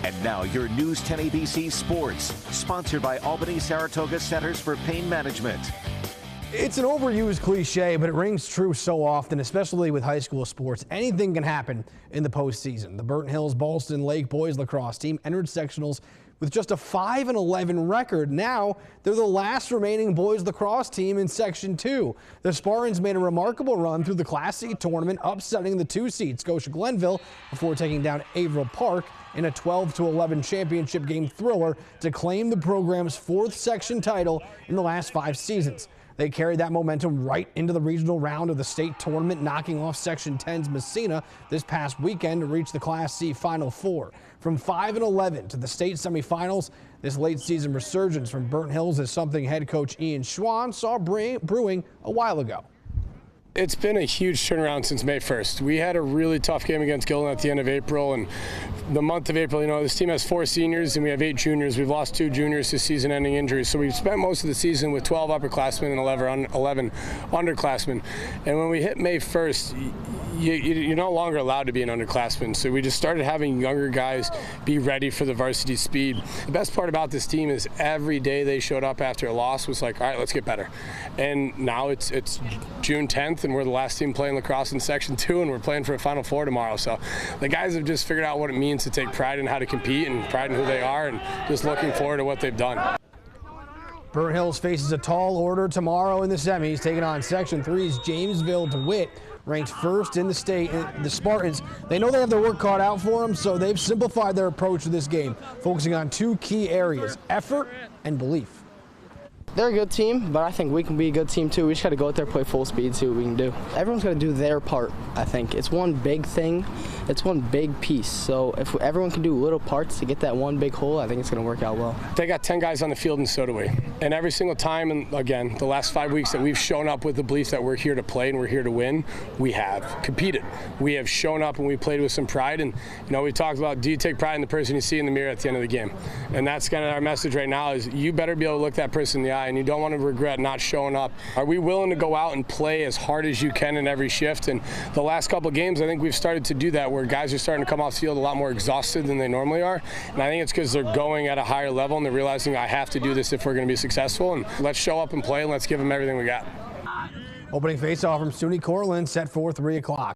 And now your News 10 ABC Sports, sponsored by Albany Saratoga Centers for Pain Management. It's an overused cliche, but it rings true so often, especially with high school sports. Anything can happen in the postseason. The Burnt Hills-Ballston Lake boys lacrosse team entered sectionals with just a 5-11 record. Now they're the last remaining boys lacrosse team in Section 2. The Spartans made a remarkable run through the Class C tournament, upsetting the 2-seed Scotia Glenville before taking down Averill Park in a 12-11 championship game thriller to claim the program's 4th section title in the last 5 seasons. They carried that momentum right into the regional round of the state tournament, knocking off Section 10's Messina this past weekend to reach the Class C Final Four. From 5-11 to the state semifinals, this late season resurgence from Burnt Hills is something head coach Ian Schwan saw brewing a while ago. It's been a huge turnaround since May 1st. We had a really tough game against Gillen at the end of April, and the month of April, this team has 4 seniors and we have 8 juniors. We've lost 2 juniors to season-ending injuries, so we've spent most of the season with 12 upperclassmen and 11 underclassmen. And when we hit May 1st, you're no longer allowed to be an underclassman, so we just started having younger guys be ready for the varsity speed. The best part about this team is every day they showed up after a loss was like, all right, let's get better. And now it's June 10th, and we're the last team playing lacrosse in Section 2, and we're playing for a Final Four tomorrow. So the guys have just figured out what it means to take pride in how to compete and pride in who they are, and just looking forward to what they've done. Burnt Hills faces a tall order tomorrow in the semis, taking on Section 3's Jamesville DeWitt, ranked 1st in the state. The Spartans, they know they have their work cut out for them, so they've simplified their approach to this game, focusing on 2 key areas: effort and belief. They're a good team, but I think we can be a good team too. We just got to go out there, play full speed, see what we can do. Everyone's got to do their part, I think. It's one big thing. It's one big piece. So if everyone can do little parts to get that one big whole, I think it's going to work out well. They got 10 guys on the field, and so do we. And every single time, and again, the last 5 weeks that we've shown up with the belief that we're here to play and we're here to win, we have competed. We have shown up and we played with some pride. And we talked about, do you take pride in the person you see in the mirror at the end of the game? And that's kind of our message right now: is you better be able to look that person in the eye, and you don't want to regret not showing up. Are we willing to go out and play as hard as you can in every shift? And the last couple of games, I think we've started to do that, where guys are starting to come off the field a lot more exhausted than they normally are. And I think it's because they're going at a higher level and they're realizing, I have to do this if we're going to be successful. And let's show up and play, and let's give them everything we got. Opening faceoff from SUNY Cortland set for 3 o'clock.